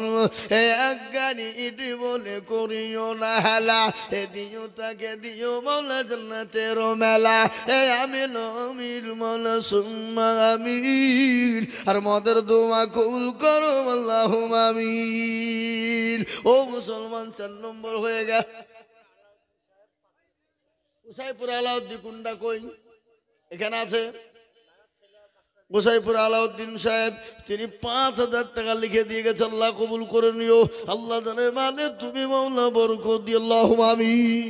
এ এক গাড়ি ইট বলে করিও না হেলা, এ দিও তাকে দিও মৌলা জান্নাতের মেলা, এ আমিন আমির মৌলা সুম্মা আমিন, আর মদের দোয়া কবুল করো আল্লাহুম্মা আমিন। ও মুসলমান 4 নম্বর হয়ে গেল। গোসাইপুর আলাউদ্দিন কুন্ডা কই, এখানে আছে গোসাইপুর আলাউদ্দিন সাহেব, তিনি 5000 টাকা লিখে দিয়ে গেছে, আল্লাহ কবুল করে নিও, আল্লাহ জানে মানে তুমি মাওলা বরকত দিও আল্লাহুম্মা আমিন।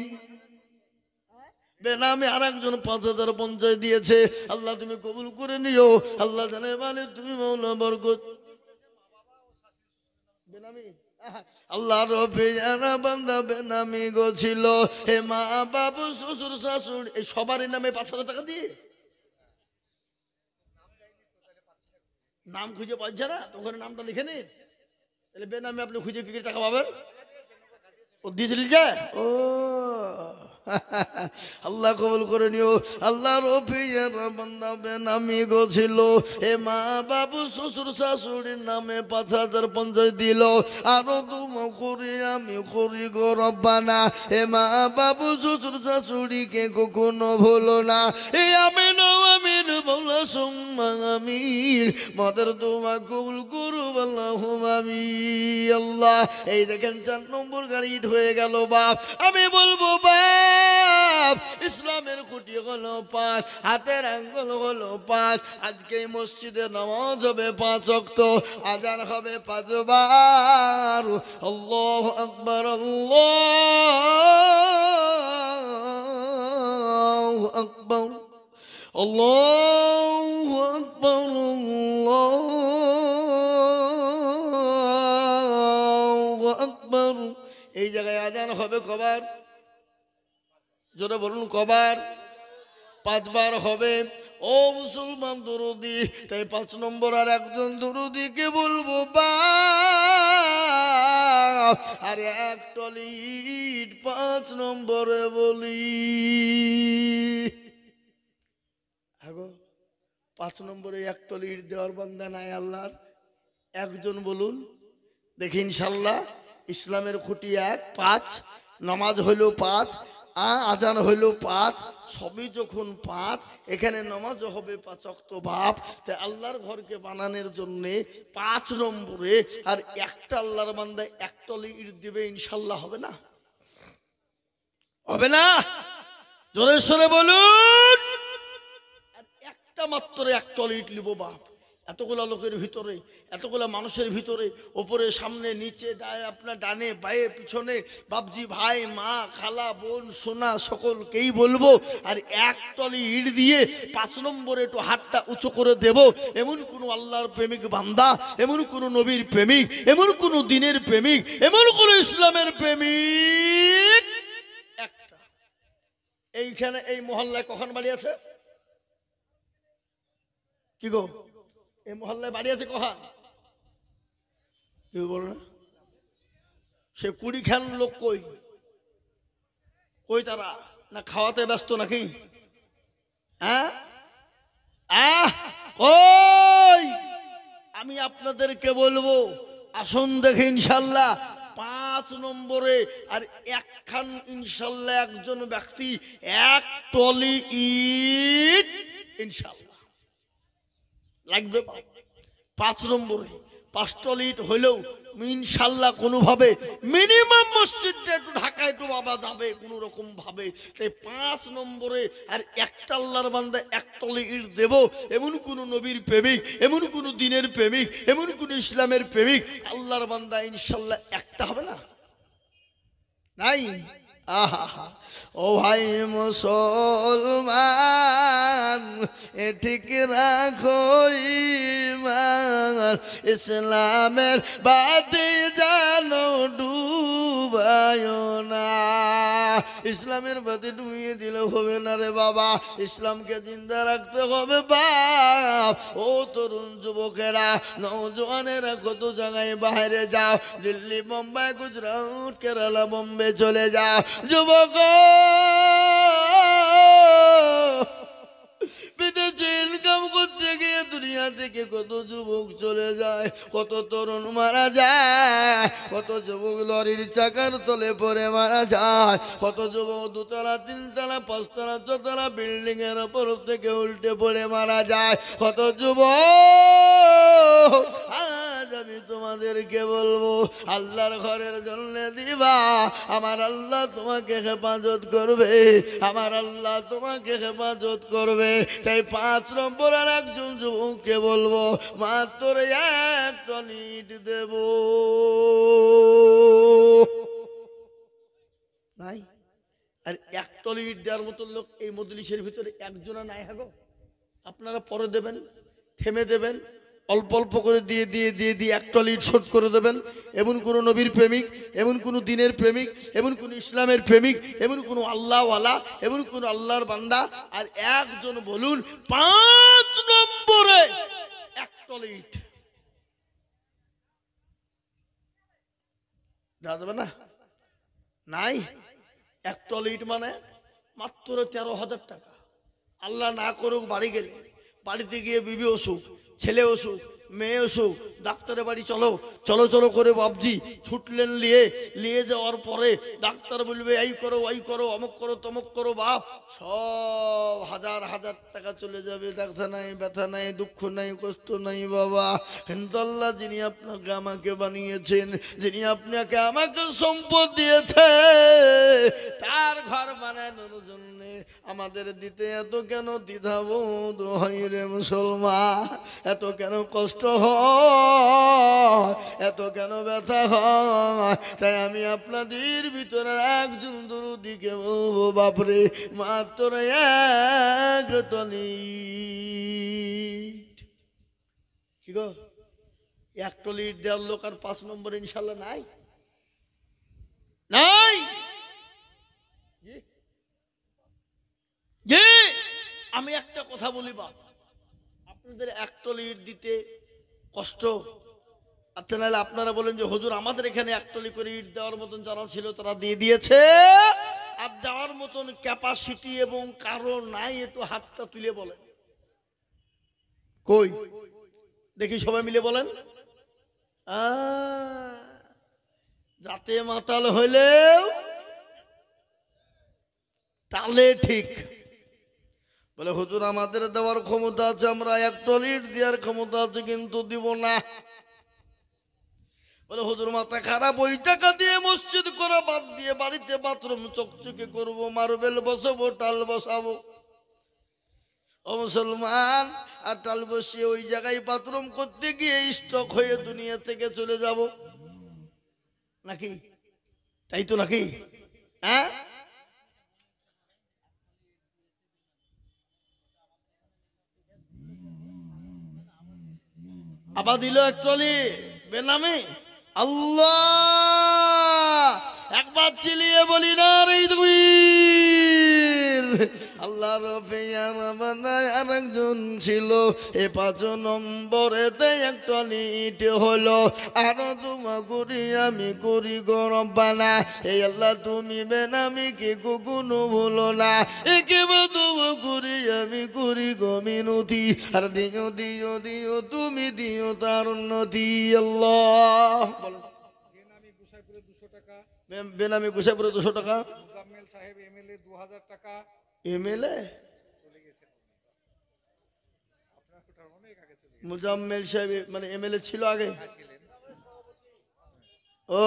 বেনামে আর একজন 5050 দিয়েছে, আল্লাহ তুমি কবুল করে নিও, আল্লাহ জানে মানে তুমি মাওলা বরকত, বেনামি আল্লাহ রবে জানা বান্দা বেনামি গো ছিল, হে মা বাবু শ্বশুর শাশুড়ি এই সবারই নামে 5000 টাকা দিয়ে, নাম খুঁজে পাচ্ছে না তো ওখানে নামটা লিখে নি, তাহলে বেনামে আপনি খুঁজে কি টাকা পাবেন, ও দিয়েছিল যে ও আল্লাহ কবুল করে নিও, আল্লাহ রফিয়ার বান্দা বেনামি গো ছিল, এ মা বাবু শ্বশুর শাশুড়ির নামে 5050 দিল, আরো দোয়া করি আমি করি গো রব্বানা, এ মা বাবু শ্বশুর শাশুড়িকে কখনো ভুলো না, এ আমিন আমিন বলা সুম্মা আমিন, মদের দোয়া কবুল করু আল্লাহুম্মা আমিন। আল্লাহ এই দেখেন 4 নম্বর গাড়ি হয়ে গেল বাপ, আমি বলবো বাপ ইসলামের খুঁটি হলো 5, হাতের আঙ্গুল হলো 5, আজকে মসজিদে নামাজ হবে 5 ওয়াক্ত, আজান হবে 5 বার, আল্লাহু আকবার আল্লাহু আকবার আল্লাহু আকবার আল্লাহু আকবার। এই জায়গায় আজান হবে কবার, জোরে বলুন কবার, 5 বার হবে। ও মুসলমান দরুদি, তাই 5 নম্বর আর একজন দরুদিকে বলবো বাপ, আরে এক টলিট 5 নম্বরে বলি, আগো 5 নম্বরে এক টলিট দেওয়ার বান্দা নাই আল্লাহর, একজন বলুন দেখি ইনশাল্লাহ। ইসলামের খুঁটি 1, 5, নামাজ হইল 5, আজান হইল 5, সবই যখন 5, এখানে নামাজও হবে 5 ওয়াক্ত বাপ, তাই আল্লাহর ঘরকে বানানোর জন্য 5 নম্বরে আর একটা আল্লাহর বান্দা এক টলি ইট দিবে, ইনশাল্লাহ হবে না, হবে না, জোরে সোরে বলুন, আর একটা মাত্র এক টলি ইট লিব বাপ, এতগুলা লোকের ভিতরে, এতগুলা মানুষের ভিতরে, ওপরে সামনে নিচে আপনার ডানে বায়ে পিছনে, বাপজি ভাই মা খালা বোন সোনা সকলকেই বলবো, আর এক টলি ইট দিয়ে 5 নম্বরে একটু হাতটা উঁচু করে দেব, এমন কোনো আল্লাহর প্রেমিক বান্দা, এমন কোনো নবীর প্রেমিক, এমন কোনো দিনের প্রেমিক, এমন কোনো ইসলামের প্রেমিক একটা এইখানে এই মহল্লায় কখন বাড়ি আছে, কি গো এই মহল্লায় বাড়ি আছে কহা কেউ বলো না সে 20 খান লোক কই কই তারা না খাওয়াতে ব্যস্ত নাকি হ্যাঁ কই আমি আপনাদেরকে বলবো আসুন দেখে ইনশাল্লাহ 5 নম্বরে আর একখান ইনশাল্লাহ একজন ব্যক্তি এক টলি ইট ইনশাল্লাহ লাগবে 5 নম্বরে 5 টলি ইট হইলেও ইনশাল্লাহ কোনোভাবে মিনিমাম মসজিদটা একটু ঢাকা একটু বাবা যাবে কোনো রকম ভাবে তাই 5 নম্বরে আর একটা আল্লাহর বান্দা এক টলি ইট দেব এমন কোন নবীর প্রেমিক এমন কোন দিনের প্রেমিক এমন কোন ইসলামের প্রেমিক আল্লাহর বান্দা ইনশাল্লাহ একটা হবে না নাই আহা ও ভাই মুসলমান এ ঠিক রাখো ঈমান ইসলামের বাতি জানো ডুবায়ো না ইসলামের বাতি ডুবিয়ে দিলে হবে না রে বাবা ইসলামকে জিন্দা রাখতে হবে বাপ ও তরুণ যুবকেরা নওজওয়ানেরা কত জায়গায় বাইরে যাও দিল্লি মুম্বাই গুজরাট কেরালা বোম্বে চলে যাও যুবক বিদেশে ইনকাম করতে গিয়ে দুনিয়া থেকে কত যুবক চলে যায় কত তরুণ মারা যায় কত যুবক লরির চাকার তলে পড়ে মারা যায় কত যুবক 2 তলা 3 তলা 5 তলা 6 তলা বিল্ডিং এর উপর থেকে উল্টে পড়ে মারা যায় কত যুবক আজ আমি তোমাদেরকে বলবো আল্লাহর ঘরের জন্য দিবা আমার আল্লাহ তোমাকে হেফাজত করবে আমার আল্লাহ তোমাকে হেফাজত করবে তাই 5 নম্বর আর একজন যুবককে বলবো মাত্র এক টন ইট দেব নাই আর এক টন ইট দেওয়ার মতো লোক এই মজলিসের ভিতরে একজনা নাই হাগো আপনারা পরে দেবেন থেমে দেবেন অল্প অল্প করে দিয়ে দিয়ে দিয়ে দিয়ে এক টলি ইট শোধ করে দেবেন এমন কোন নবীর প্রেমিক এমন কোন দিনের প্রেমিক এমন কোন ইসলামের প্রেমিক এমন কোন আল্লাহওয়ালা এমন কোন আল্লাহর বান্দা আর একজন বলুন 5 নম্বরে এক টলি ইট দেওয়া যাবে না নাই এক টলি ইট মানে মাত্র 13,000 টাকা আল্লাহ না করুক বাড়ি গেলে বাড়িতে গিয়ে বিবি অসুখ ছেলে অসুখ মেয়ে অসুখ ডাক্তারের বাড়ি চলো চলো চলো করে বাবজি ছুটলেন নিয়ে যাওয়ার পরে ডাক্তার বলবে এই করো ওই করো অমুক করো তমুক করো বাপ সব হাজার হাজার টাকা চলে যাবে ব্যথা নাই ব্যথা নাই দুঃখ নাই কষ্ট নাই বাবা কিন্তু আল্লাহ যিনি আপনাকে আমাকে বানিয়েছেন যিনি আপনাকে আমাকে সম্পদ দিয়েছে তার ঘর বানানোর জন্য আমাদের দিতে এত কেন দ্বিধাবোধ হয় রে মুসলমান এত কেন কষ্ট হয় এত কেন ব্যথা হয় তাই আমি আপনাদের ভিতরে একজন দরুদিকে বলবো বাপরে মাত্র এক টলি কি গো এক টলি দেওয়ার লোক আর 5 নম্বর ইনশাল্লাহ নাই নাই যে আমি একটা কথা বলি বা আপনাদের এক টলি ইট দিতে কষ্ট আচ্ছা নাহলে আপনারা বলেন যে হুজুর আমাদের এখানে এক টলি করে ইট দেওয়ার মতন যারা ছিল তারা দিয়ে দিয়েছে আর দেওয়ার মতন ক্যাপাসিটি এবং কারো নাই একটু হাতটা তুলে বলেন কই দেখি সবাই মিলে বলেন যাতে মাতাল হইলেও তাহলে ঠিক বলে হুজুর আমাদের দেওয়ার ক্ষমতা আছে আমরা এক টলি ইট দেওয়ার ক্ষমতা আছে কিন্তু দিব না বলে হুজুর মাথা খারাপ ওই টাকা দিয়ে মসজিদ করা বাদ দিয়ে বাড়িতে বাথরুম চকচকে করবো মার্বেল বসাবো টাল বসাবো ও মুসলমান আর টাল বসিয়ে ওই জায়গায় বাথরুম করতে গিয়ে স্ট্রোক হয়ে দুনিয়া থেকে চলে যাব নাকি তাই তো নাকি হ্যাঁ আবার দিল এক ট্রলি বেনামে আল্লাহ একবার চিলিয়ে বলি না রে দুই আল্লাহ আল্লাহর পেয়ার বান্দায় আরেকজন ছিল, এ 5 নম্বরেতে একটা ইট হলো। আরো দোয়া করি আমি করি গো রব্বানা, এই আল্লাহ তুমি বেনামিকে কখনো ভুলো না। একেবারে দোয়া করি আমি করি গো মিনতি, আর দিও দিও দিও তুমি দিও তার উন্নতি। আল্লাহ বলেন। বেনামি গোসাইপুরে 200 টাকা, বেনামি গোসাইপুরে 200 টাকা, মুজাম্মেল সাহেব এমএলএ 2000 টাকা। এমএলএ চলে গেছেন আপনার ওটা অনেক আগে চলে গেছে। মুজাম্মেল সাহেব মানে এমএলএ ছিল আগে। ছিলেন ও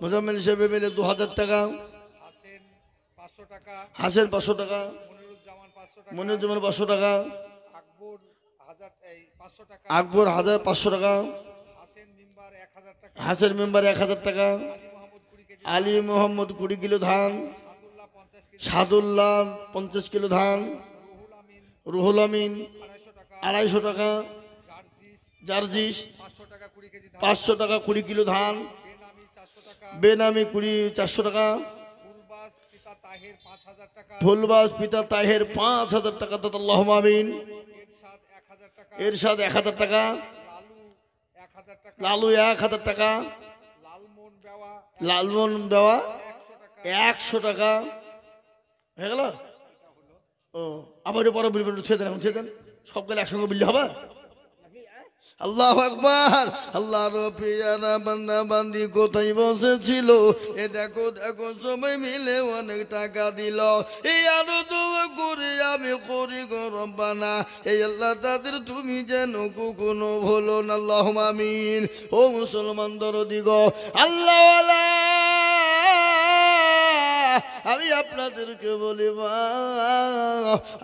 মুজাম্মেল সাহেব এমএলএ 2000 টাকা, হাসেন 500 টাকা, হাসেন 500 টাকা, মনিরুজ্জামান 500 টাকা, মনিরুজ্জামান 500 টাকা, আকবর 500 টাকা, আকবর 500 টাকা, হাসেন মিম্বার 1000 টাকা, হাসেন মেম্বার 1000 টাকা, আলী মোহাম্মদ 20 কেজি, আলী মোহাম্মদ 20 কিলো ধান, আব্দুল্লাহ 50 কেজি, সাদুল্লাহ 50 কিলো ধান, রুহুল আমিন রুহুল আমিন 250 টাকা, 250 টাকা, জার্জিস জার্জিস 500 টাকা 20 কেজি ধান, 500 টাকা 20 কিলো ধান, বেনামি 400 টাকা, বেনামি 400 টাকা, ফুলবাস পিতা তাহের 5000 টাকা, ফুলবাস পিতা তাহের 5000 টাকা। দাদা আল্লাহুম্মা আমিন। এরশাদ 1000 টাকা, এরশাদ 1000 টাকা, লালু 1000 টাকা, লালু 1000 টাকা, লালমন বেওয়া লালমন দেওয়া 100 টাকা, 100 টাকা। হয়ে গেল? ও আবার পরে বলবেন, ছেড়ে দেন, এখন ছেড়ে দেন, সব গেলে একসঙ্গে বললে হবে। আল্লাহ আকবার। আল্লাহর পেয়ারা বান্দা বান্দি কোথায় বসেছিল, এ দেখো দেখো সবাই মিলে অনেক টাকা দিল। এই আরো দোয়া করে আমি করি গো রব্বানা, এই আল্লাহ তাদের তুমি যেন কখনো ভুলো না। আল্লাহুম্মা আমিন। ও মুসলমান দরদি গো, আল্লাহওয়ালা, আমি আপনাদেরকে বলি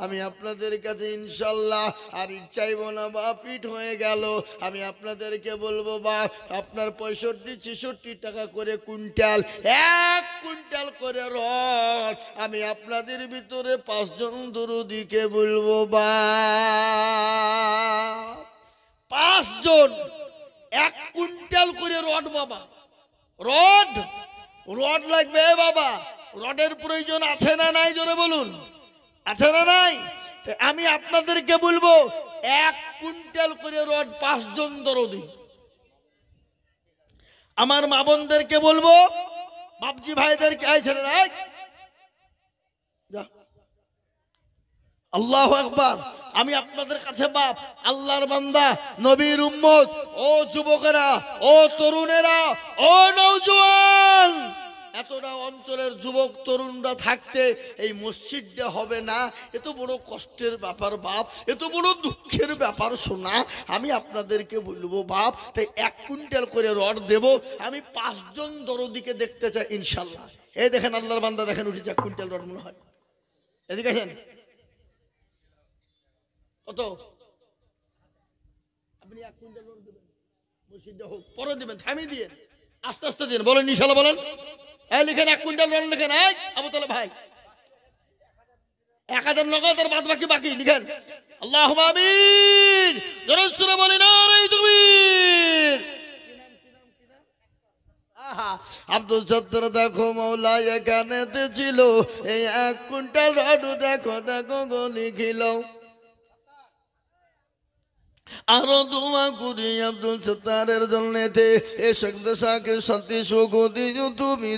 আমি আপনাদের কাছে ইনশাল্লাহ আর চাইব না বা পিঠ হয়ে গেল। আমি আপনাদেরকে বলবো বা আপনার 65-66 টাকা করে কুইন্টাল, 1 কুইন্টাল করে রড আমি আপনাদের ভিতরে 5 জন দরদিকে বলবো বা 5 জন 1 কুইন্টাল করে রড। বাবা রড রড লাগবে বাবা, রডের প্রয়োজন আছে না নাই? জোরে বলুন, আছে না নাই? আমি আপনাদেরকে বলবো 1 কুইন্টাল করে রড 5 জন দরদি। আমার মা বোনদেরকে বলবো, বাপজি ভাইদেরকে, আইছেন নাই যা। আল্লাহু আকবার। আমি আপনাদের কাছে বাপ, আল্লাহর বান্দা, নবীর উম্মত, ও যুবকেরা, ও তরুণেরা, ও নওজোয়ান, এতটা অঞ্চলের যুবক তরুণরা থাকতে এই মসজিদটা হবে না, এত বড় কষ্টের ব্যাপার বাপ, এত বড় দুঃখের ব্যাপার শোনা। আমি আপনাদেরকে বলবো বাপ, তাই 1 কুইন্টাল করে রড দেব। আমি 5 জন দরদিকে দেখতে চাই ইনশাল্লাহ। এই দেখেন আল্লাহর বান্দা, দেখেন উঠেছে 1 কুইন্টাল রড মনে হয়। এদিকে আসেন। কত? আপনি 1 কুইন্টাল রড দেবেন, মসজিদটা হোক, পরে দেবেন, থামিয়ে দিয়ে আস্তে আস্তে দিন। বলেন ইনশাল্লাহ বলেন। এই লিখেন 1 কুইন্টাল রড লিখেন। এই আবু তালেব ভাই, 1000 নগদ আর বাদ বাকি বাকি লিখেন। আল্লাহুম্মা আমিন। জোরে সুরে বলেন নারে তাকবীর। আহা, আব্দুল সত্তার দেখো মওলা এখানেতে ছিল, এই 1 কুইন্টাল রড দেখো দেখো গো লিখিল। আরো দোয়া করি আব্দুল সত্তারের জন্যতে, এ শেখ দেশাকে শান্তি সুখ দিও তুমি।